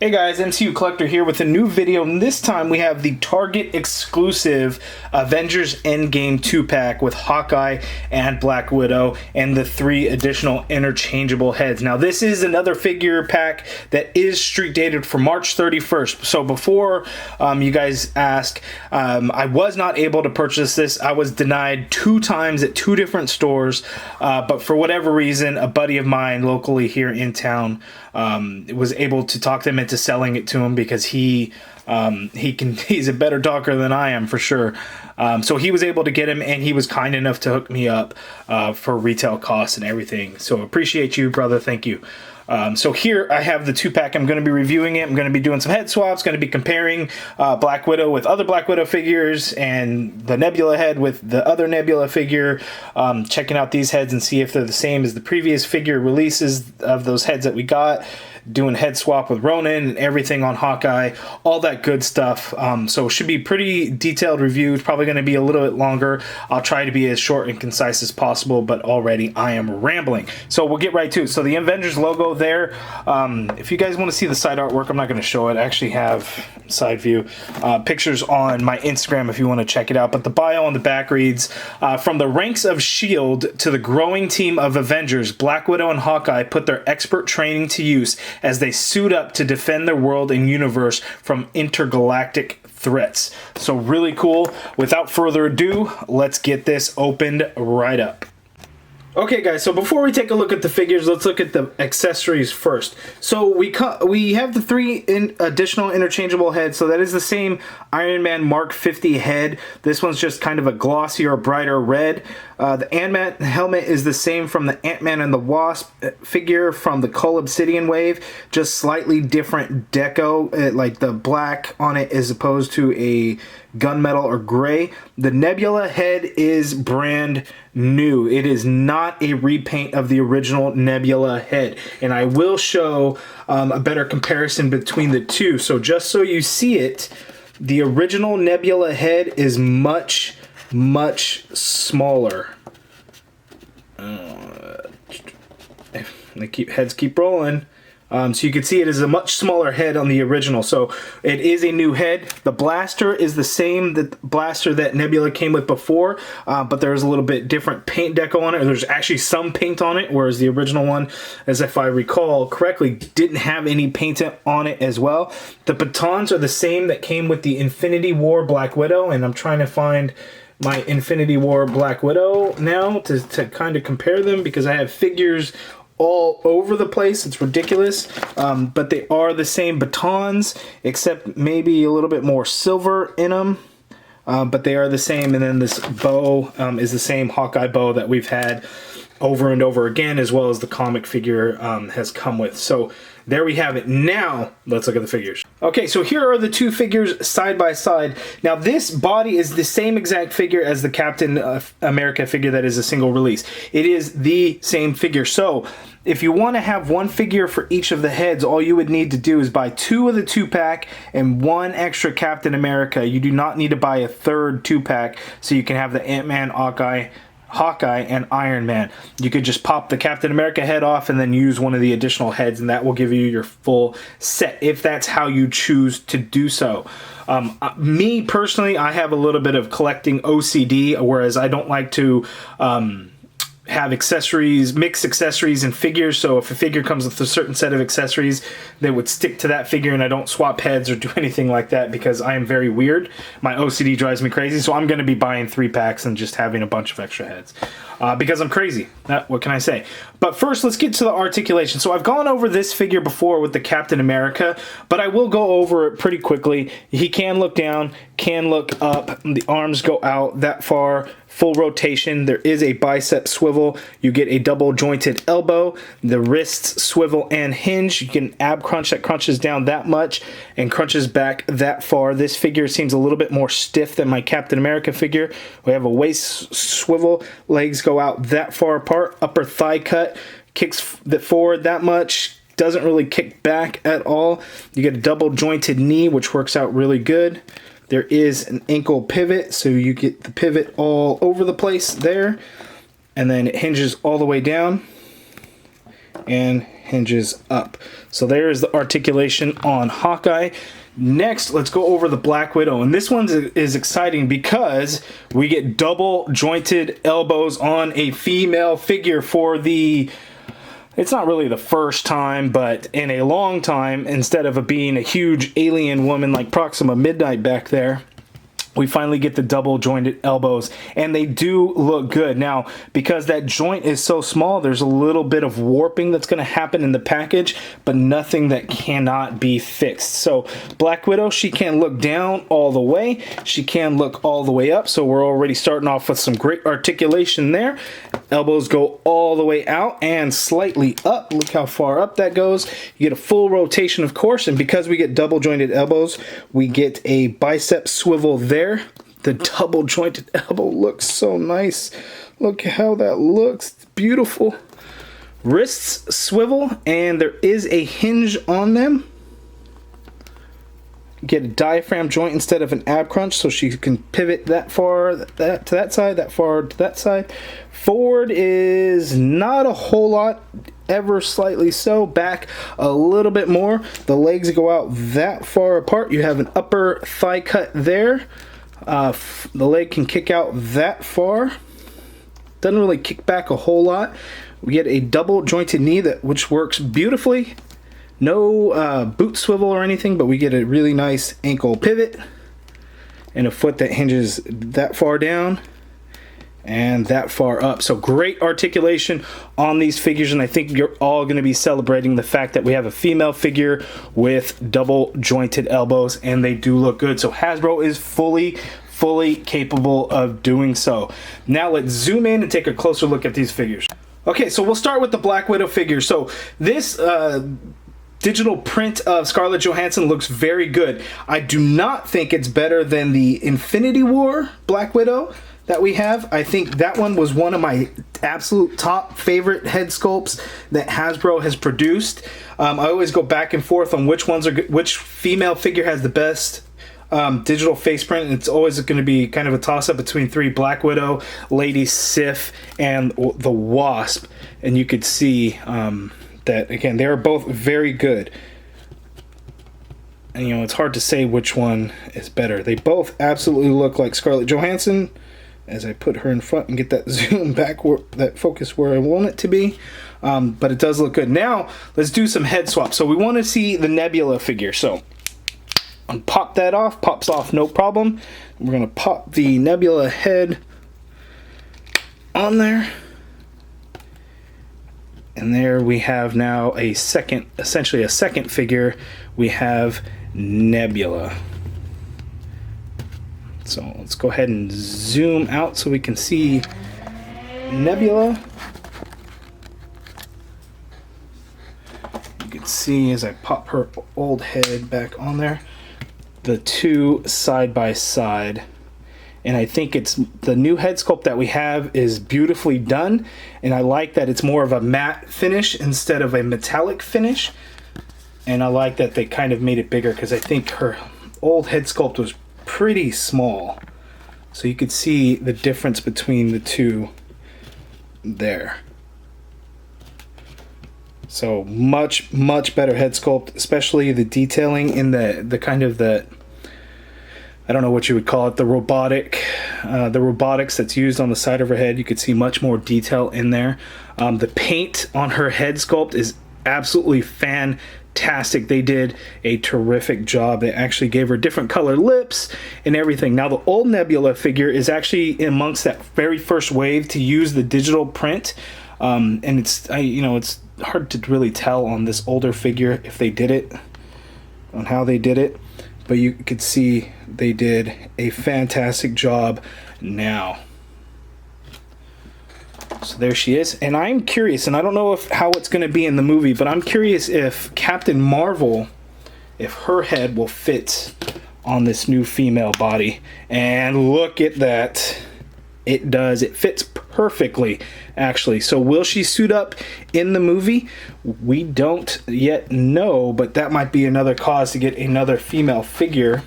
Hey guys, MCU Collector here with a new video, and this time we have the Target exclusive Avengers Endgame 2-pack with Hawkeye and Black Widow and the 3 additional interchangeable heads. Now this is another figure pack that is street dated for March 31st. So before you guys ask, I was not able to purchase this. I was denied 2 times at 2 different stores, but for whatever reason, a buddy of mine locally here in town was able to talk them into selling it to him because he's a better talker than I am for sure. So he was able to get him, and he was kind enough to hook me up for retail costs and everything. So appreciate you, brother. Thank you. So here I have the 2-pack. I'm going to be reviewing it. I'm going to be doing some head swaps, going to be comparing Black Widow with other Black Widow figures and the Nebula Head with the other Nebula figure, checking out these heads and see if they're the same as the previous figure releases of those heads that we got, doing head swap with Ronin and everything on Hawkeye, all that good stuff. So it should be pretty detailed review. It's probably going to be a little bit longer. I'll try to be as short and concise as possible, but already I am rambling. So we'll get right to it. So the Avengers logo there. If you guys want to see the side artwork, I'm not going to show it. I actually have side view pictures on my Instagram if you want to check it out. But the bio on the back reads, from the ranks of S.H.I.E.L.D. to the growing team of Avengers, Black Widow and Hawkeye put their expert training to use as they suit up to defend their world and universe from intergalactic threats. So really cool. Without further ado, let's get this opened right up. Okay guys, so before we take a look at the figures, let's look at the accessories first. So we have the 3 additional interchangeable heads. So that is the same Iron Man Mark 50 head. This one's just kind of a glossier, brighter red. The Ant-Man helmet is the same from the Ant-Man and the Wasp figure from the Cull Obsidian wave, just slightly different deco, like the black on it as opposed to a gunmetal or gray. The Nebula Head is brand new. It is not a repaint of the original Nebula Head, and I will show a better comparison between the two. So just so you see it, the original Nebula Head is much smaller. Heads keep rolling. So you can see it is a much smaller head on the original. So it is a new head. The blaster is the same blaster that Nebula came with before, but there's a little bit different paint deco on it. There's actually some paint on it, whereas the original one, as if I recall correctly, didn't have any paint on it as well. The batons are the same that came with the Infinity War Black Widow, and I'm trying to find my Infinity War Black Widow now to kind of compare them because I have figures all over the place. It's ridiculous, but they are the same batons except maybe a little bit more silver in them, but they are the same. And then this bow is the same Hawkeye bow that we've had over and over again, as well as the comic figure has come with. So there we have it. Now let's look at the figures. Okay, so here are the 2 figures side by side. Now this body is the same exact figure as the Captain America figure that is a single release. It is the same figure. So if you want to have 1 figure for each of the heads, all you would need to do is buy 2 of the 2-pack and 1 extra Captain America. You do not need to buy a 3rd 2-pack, so you can have the Ant-Man, Hawkeye, and Iron Man. You could just pop the Captain America head off and then use one of the additional heads, and that will give you your full set if that's how you choose to do so. Me personally, I have a little bit of collecting OCD, whereas I don't like to have accessories, mix accessories and figures. So if a figure comes with a certain set of accessories, they would stick to that figure, and I don't swap heads or do anything like that because I am very weird. My OCD drives me crazy, so I'm going to be buying 3-packs and just having a bunch of extra heads because I'm crazy. What can I say? But first, let's get to the articulation. So I've gone over this figure before with the Captain America, but I will go over it pretty quickly. He can look down, can look up, the arms go out that far, full rotation. There is a bicep swivel. You get a double jointed elbow. The wrists swivel and hinge. You get an ab crunch that crunches down that much and crunches back that far. This figure seems a little bit more stiff than my Captain America figure. We have a waist swivel. Legs go out that far apart. Upper thigh cut. Kicks forward that much. Doesn't really kick back at all. You get a double jointed knee, which works out really good. There is an ankle pivot, so you get the pivot all over the place there. And then it hinges all the way down. and hinges up. So there's the articulation on Hawkeye. Next, let's go over the Black Widow. And this one is exciting because we get double jointed elbows on a female figure for the... It's not really the first time, but in a long time, instead of it being a huge alien woman like Proxima Midnight back there, we finally get the double jointed elbows, and they do look good. Now, because that joint is so small, there's a little bit of warping that's going to happen in the package, but nothing that cannot be fixed. So Black Widow, she can look down all the way. She can look all the way up. So we're already starting off with some great articulation there. Elbows go all the way out and slightly up. Look how far up that goes. You get a full rotation, of course, and because we get double jointed elbows, we get a bicep swivel there. The double jointed elbow looks so nice. Look how that looks. It's beautiful. Wrists swivel, and there is a hinge on them. Get a diaphragm joint instead of an ab crunch, so she can pivot that far to that side, that far to that side. Forward is not a whole lot, ever slightly so. Back a little bit more. The legs go out that far apart. You have an upper thigh cut there. The leg can kick out that far. Doesn't really kick back a whole lot. We get a double jointed knee which works beautifully. No boot swivel or anything, but we get a really nice ankle pivot and a foot that hinges that far down and that far up. So great articulation on these figures, and I think you're all going to be celebrating the fact that we have a female figure with double jointed elbows, and they do look good. So Hasbro is fully capable of doing so. Now let's zoom in and take a closer look at these figures. Okay, so we'll start with the Black Widow figure. So this digital print of Scarlett Johansson looks very good. I do not think it's better than the Infinity War Black Widow that we have. I think that one was one of my absolute top favorite head sculpts that Hasbro has produced. I always go back and forth on which ones are good, which female figure has the best digital face print, and it's always going to be kind of a toss-up between three: Black Widow, Lady Sif, and the Wasp. And you could see that, again, they are both very good. And, you know, it's hard to say which one is better. They both absolutely look like Scarlett Johansson. As I put her in front and get that zoom back, that focus where I want it to be. But it does look good. Now, let's do some head swaps. So we want to see the Nebula figure. So pop that off. Pops off, no problem. We're going to pop the Nebula head on there. And there we have now a second, essentially a second figure. We have Nebula. So let's go ahead and zoom out so we can see Nebula. You can see as I pop her old head back on there, the two side by side. And I think it's the new head sculpt that we have is beautifully done. And I like that it's more of a matte finish instead of a metallic finish. And I like that they kind of made it bigger, because I think her old head sculpt was pretty small. So you could see the difference between the two there. So much better head sculpt, especially the detailing in the kind of the, I don't know what you would call it, the robotics that's used on the side of her head. You could see much more detail in there. The paint on her head sculpt is absolutely fantastic. They did a terrific job. They actually gave her different color lips and everything. Now the old Nebula figure is actually amongst that very first wave to use the digital print, and it's it's hard to really tell on this older figure if they did it, on how they did it, but you could see they did a fantastic job now. So there she is, and I'm curious, and I don't know how it's going to be in the movie, but I'm curious if Captain Marvel, if her head will fit on this new female body. And look at that. It does. It fits perfectly, actually. So will she suit up in the movie? We don't yet know, but that might be another cause to get another female figure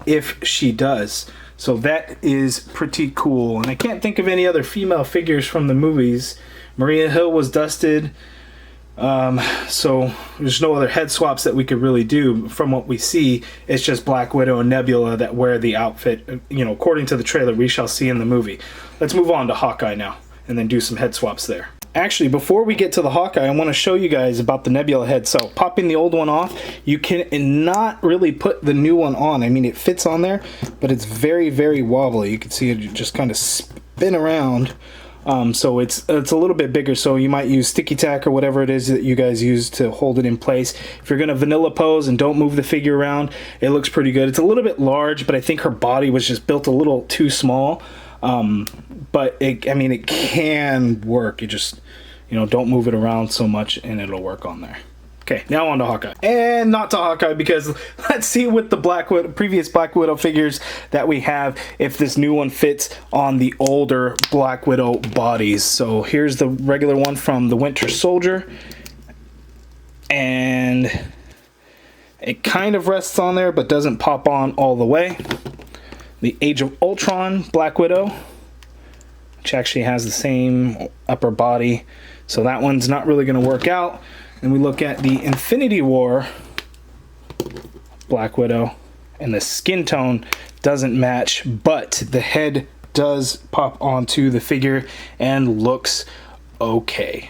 if she does. So that is pretty cool. And I can't think of any other female figures from the movies. Maria Hill was dusted. So there's no other head swaps that we could really do from what we see. It's just Black Widow and Nebula that wear the outfit, you know, according to the trailer we shall see in the movie. Let's move on to Hawkeye now and then do some head swaps there. Actually, before we get to the Hawkeye, I want to show you guys about the Nebula head. So popping the old one off, you can not really put the new one on. I mean, it fits on there, but it's very, very wobbly. You can see it just kind of spin around. So it's a little bit bigger, so you might use sticky tack or whatever it is that you guys use to hold it in place. If you're gonna vanilla pose and don't move the figure around, it looks pretty good. It's a little bit large, but I think her body was just built a little too small. But I mean, it can work. You just, you know, don't move it around so much and it'll work on there. Okay, now on to Hawkeye. And not to Hawkeye, because let's see with the previous Black Widow figures that we have, if this new one fits on the older Black Widow bodies. So here's the regular one from the Winter Soldier. And it kind of rests on there, but doesn't pop on all the way. The Age of Ultron Black Widow, which actually has the same upper body. So that one's not really going to work out. And we look at the Infinity War Black Widow, and the skin tone doesn't match, but the head does pop onto the figure and looks okay.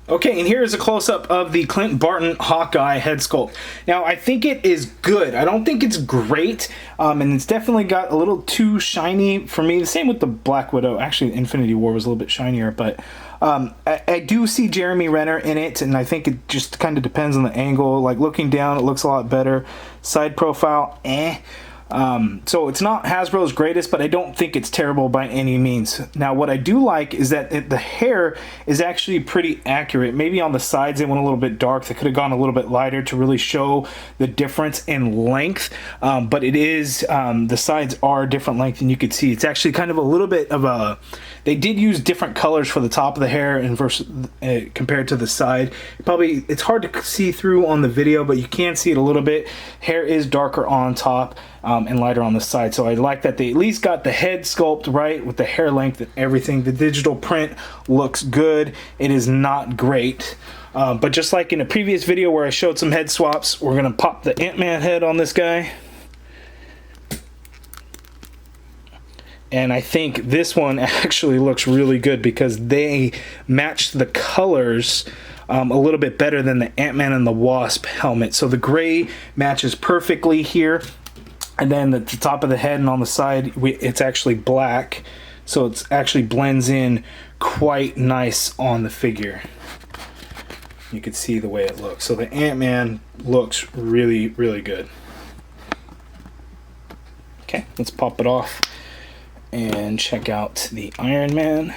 Okay, and here is a close-up of the Clint Barton Hawkeye head sculpt. Now, I think it is good. I don't think it's great, and it's definitely got a little too shiny for me. The same with the Black Widow. Actually, Infinity War was a little bit shinier, but I do see Jeremy Renner in it, and I think it just kind of depends on the angle. Like, looking down, it looks a lot better. Side profile, eh. So it's not Hasbro's greatest, but I don't think it's terrible by any means. Now, what I do like is that the hair is actually pretty accurate. Maybe on the sides it went a little bit dark. They could have gone a little bit lighter to really show the difference in length. But it is, the sides are different length, and you could see it's actually kind of a little bit of a... They did use different colors for the top of the hair and compared to the side. Probably, it's hard to see through on the video, but you can see it a little bit. Hair is darker on top and lighter on the side. So I like that they at least got the head sculpt right with the hair length and everything. The digital print looks good. It is not great. But just like in a previous video where I showed some head swaps, we're going to pop the Ant-Man head on this guy. And I think this one actually looks really good because they matched the colors a little bit better than the Ant-Man and the Wasp helmet. So the gray matches perfectly here. And then at the top of the head and on the side, it's actually black. So it actually blends in quite nice on the figure. You can see the way it looks. So the Ant-Man looks really, really good. Okay, let's pop it off and check out the Iron Man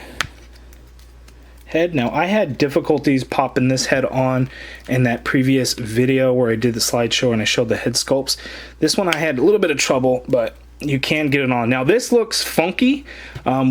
head. Now, I had difficulties popping this head on in that previous video where I did the slideshow and I showed the head sculpts. This one I had a little bit of trouble, but you can get it on. Now, this looks funky.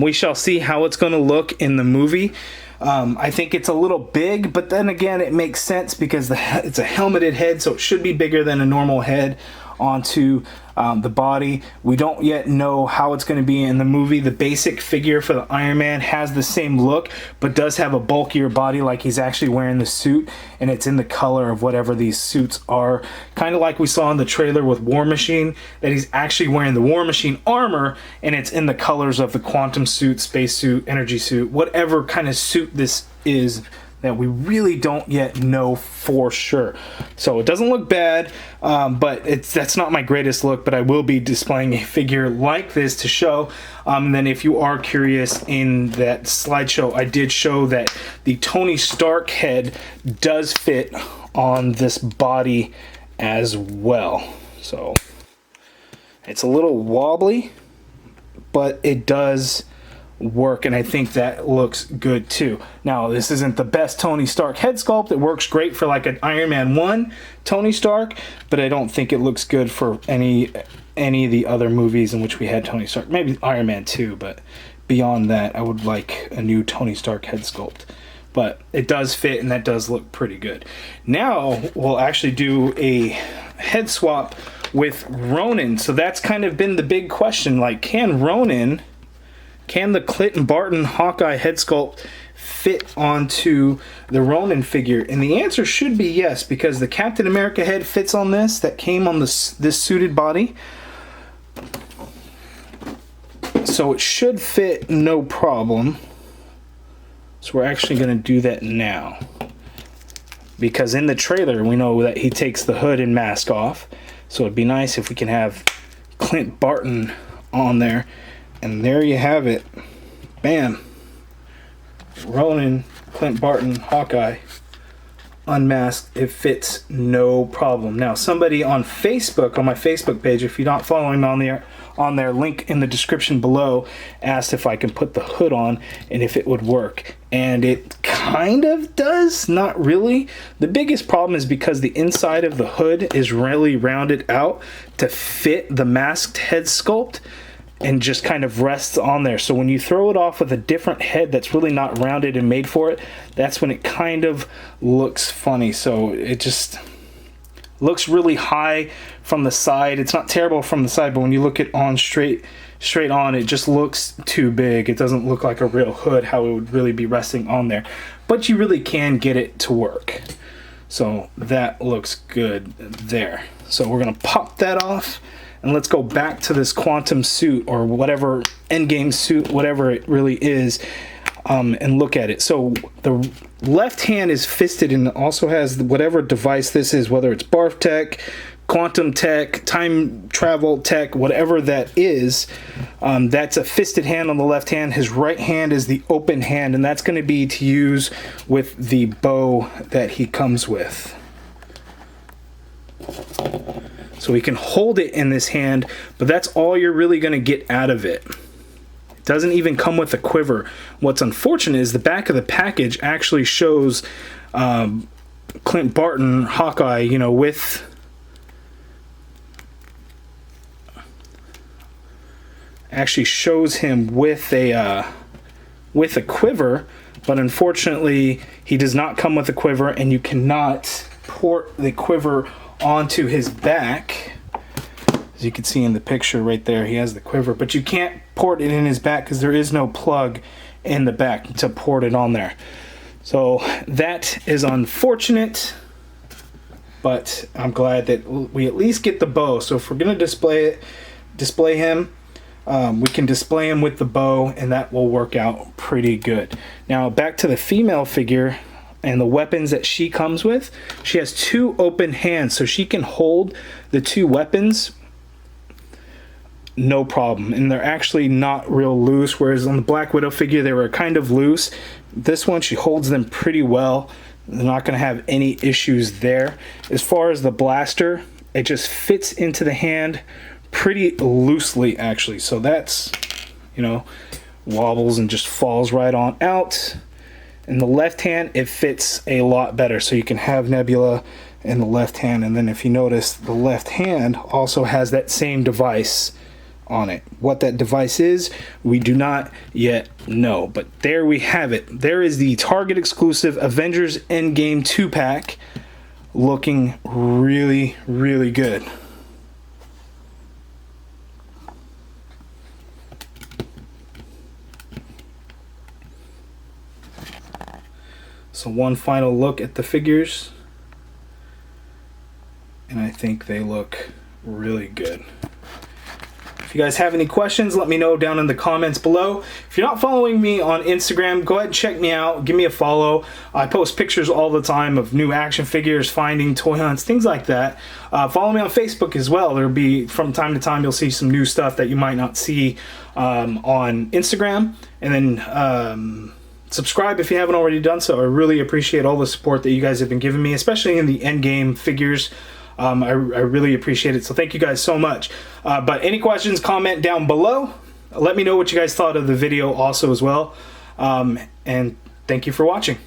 We shall see how it's going to look in the movie. I think it's a little big, but then again, it makes sense because it's a helmeted head, so it should be bigger than a normal head onto the body. We don't yet know how it's going to be in the movie. The basic figure for the Iron Man has the same look, but does have a bulkier body, like he's actually wearing the suit, and it's in the color of whatever these suits are. Kind of like we saw in the trailer with War Machine, that he's actually wearing the War Machine armor, and it's in the colors of the quantum suit, space suit, energy suit, whatever kind of suit this is, that we really don't yet know for sure. So it doesn't look bad, but that's not my greatest look, but I will be displaying a figure like this to show. And then if you are curious, in that slideshow, I did show that the Tony Stark head does fit on this body as well. So it's a little wobbly, but it does work, and I think that looks good too. Now, this isn't the best Tony Stark head sculpt. It works great for like an Iron Man 1 Tony Stark, but I don't think it looks good for any of the other movies in which we had Tony Stark. Maybe Iron Man 2, but beyond that, I would like a new Tony Stark head sculpt. But it does fit, and that does look pretty good. Now, we'll actually do a head swap with Ronin. So that's kind of been the big question. Like, can the Clint Barton Hawkeye head sculpt fit onto the Ronin figure? And the answer should be yes, because the Captain America head fits on this, that came on this suited body. So it should fit no problem. So we're actually going to do that now. Because in the trailer, we know that he takes the hood and mask off. So it'd be nice if we can have Clint Barton on there. And there you have it. Bam. Ronin, Clint Barton, Hawkeye. Unmasked. It fits no problem. Now, somebody on Facebook, on my Facebook page, if you're not following me on their link in the description below, asked if I can put the hood on and if it would work. And it kind of does, not really. The biggest problem is because the inside of the hood is really rounded out to fit the masked head sculpt and just kind of rests on there. So when you throw it off with a different head that's really not rounded and made for it, that's when it kind of looks funny. So it just looks really high from the side. It's not terrible from the side, but when you look at on straight on, it just looks too big. It doesn't look like a real hood, how it would really be resting on there. But you really can get it to work. So that looks good there. So we're gonna pop that off, and let's go back to this Quantum suit, or whatever, Endgame suit, whatever it really is, and look at it. So the left hand is fisted and also has whatever device this is, whether it's barf tech, quantum tech, time travel tech, whatever that is. That's a fisted hand on the left hand. His right hand is the open hand, and that's going to be to use with the bow that he comes with. So he can hold it in this hand, but that's all you're really going to get out of it. It doesn't even come with a quiver. What's unfortunate is the back of the package actually shows Clint Barton, Hawkeye, you know, with actually shows him with a quiver, but unfortunately he does not come with a quiver, and you cannot port the quiver onto his back. As you can see in the picture right there, he has the quiver, but you can't port it in his back because there is no plug in the back to port it on there. So that is unfortunate, but I'm glad that we at least get the bow. So if we're gonna display him, we can display him with the bow, and that will work out pretty good. Now back to the female figure and the weapons that she comes with. She has two open hands, so she can hold the two weapons no problem, and they're actually not real loose, whereas on the Black Widow figure they were kind of loose. This one, she holds them pretty well. They're not going to have any issues there. As far as the blaster, it just fits into the hand pretty loosely actually, so that's, you know, wobbles and just falls right on out. In the left hand, it fits a lot better, so you can have Nebula in the left hand, and then if you notice, the left hand also has that same device on it. What that device is, we do not yet know, but there we have it. There is the Target exclusive Avengers Endgame 2-pack, looking really, really good. So one final look at the figures, and I think they look really good. If you guys have any questions, let me know down in the comments below. If you're not following me on Instagram, go ahead and check me out. Give me a follow. I post pictures all the time of new action figures, finding toy hunts, things like that. Follow me on Facebook as well. There'll be, from time to time, you'll see some new stuff that you might not see on Instagram. And then subscribe if you haven't already done so. I really appreciate all the support that you guys have been giving me, especially in the Endgame figures. I really appreciate it, so thank you guys so much. But any questions, comment down below. Let me know what you guys thought of the video also as well. And thank you for watching.